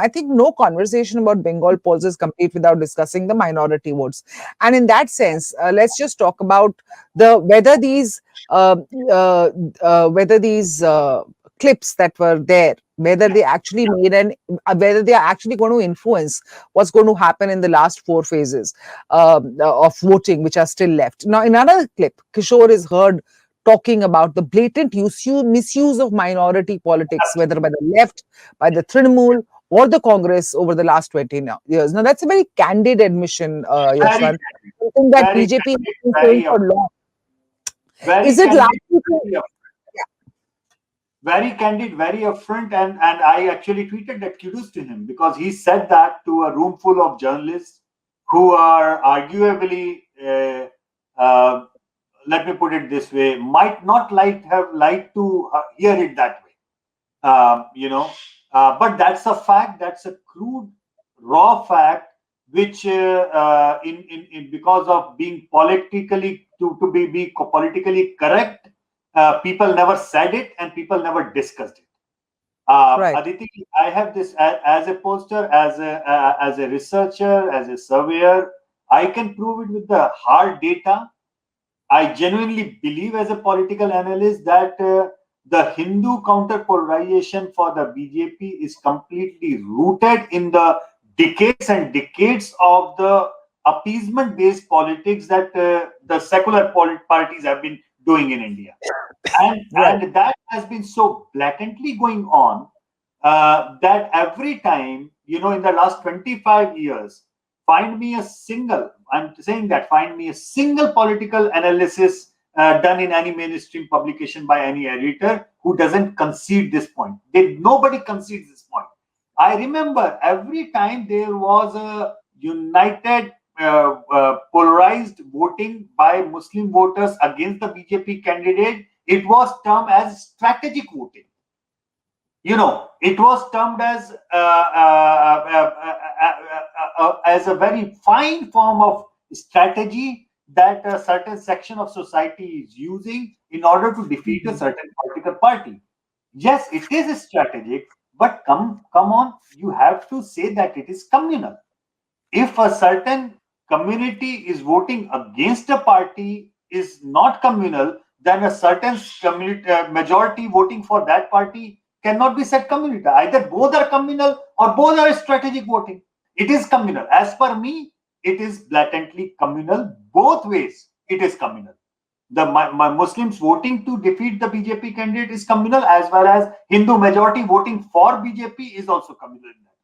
I think no conversation about Bengal polls is complete without discussing the minority votes. And in that sense, let's just talk about the uh, uh, whether these clips that were there, whether they actually made whether they are actually going to influence what's going to happen in the last four phases of voting, which are still left. Now, in another clip, Kishore is heard talking about the blatant misuse of minority politics, whether by the left, by the Trinamool, or the Congress over the last 20 years. Now, that's a very candid admission, Very Yashwant. candid, Something that very BJP has candid, been saying very for long. very Is it candid, likely to? very very candid, very upfront, and I actually tweeted that kudos to him because he said that to a room full of journalists who are arguably, uh, let me put it this way, might not have liked to hear it that way. But that's a fact. That's a crude, raw fact, which in because of being politically be politically correct, people never said it and people never discussed it. Right. Aditi, I have this as a poster, as a researcher, as a surveyor. I can prove it with the hard data. I genuinely believe, as a political analyst, that the Hindu counter polarization for the BJP is completely rooted in the decades and decades of the appeasement based politics that the secular parties have been doing in India. Right. And that has been so blatantly going on that every time, in the last 25 years, find me a single, I'm saying that, find me a single political analysis done in any mainstream publication by any editor who doesn't concede this point. Nobody concedes this point. I remember every time there was a united, polarized voting by Muslim voters against the BJP candidate, it was termed as strategic voting. It was termed as a very fine form of strategy that a certain section of society is using in order to defeat a certain political party. Yes, it is strategic, but come on, you have to say that it is communal. If a certain community is voting against a party is not communal, then a certain majority voting for that party cannot be said communal. Either both are communal or both are strategic voting. It is communal. As per me, it is blatantly communal. Both ways, it is communal. The Muslims voting to defeat the BJP candidate is communal, as well as Hindu majority voting for BJP is also communal in that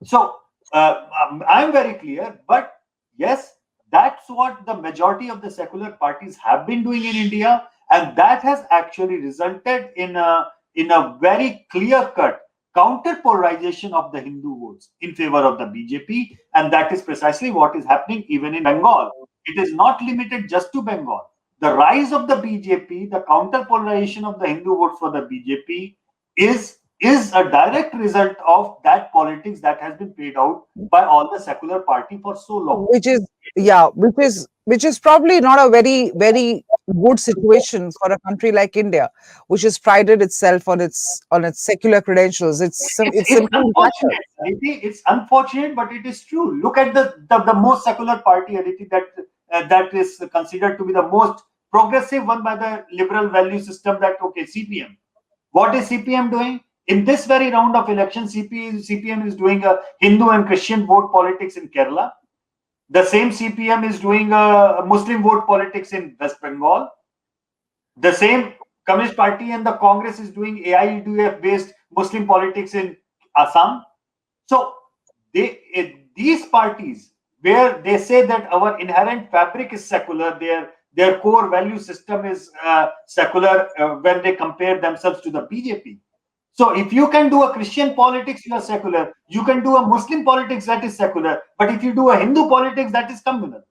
way. So I'm very clear, but yes, that's what the majority of the secular parties have been doing in India, and that has actually resulted in a very clear-cut counter polarization of the Hindu votes in favor of the BJP, and that is precisely what is happening even in Bengal. It is not limited just to Bengal. The rise of the BJP, the counter polarization of the Hindu vote for the BJP is a direct result of that politics that has been played out by all the secular party for so long. Which is probably not a very good situation for a country like India, which has prided itself on its secular credentials. It's unfortunate. It's unfortunate, but it is true. Look at the most secular party, Aditi, that is considered to be the most progressive one by the liberal value system. CPM. What is CPM doing? In this very round of election, CPM is doing a Hindu and Christian vote politics in Kerala. The same CPM is doing a Muslim vote politics in West Bengal. The same Communist Party and the Congress is doing AIUDF based Muslim politics in Assam. So these parties, where they say that our inherent fabric is secular, their core value system is secular when they compare themselves to the BJP. So if you can do a Christian politics, you are secular. You can do a Muslim politics, that is secular. But if you do a Hindu politics, that is communal.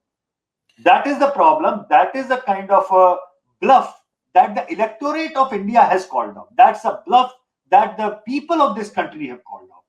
That is the problem. That is the kind of a bluff that the electorate of India has called out. That's a bluff that the people of this country have called out.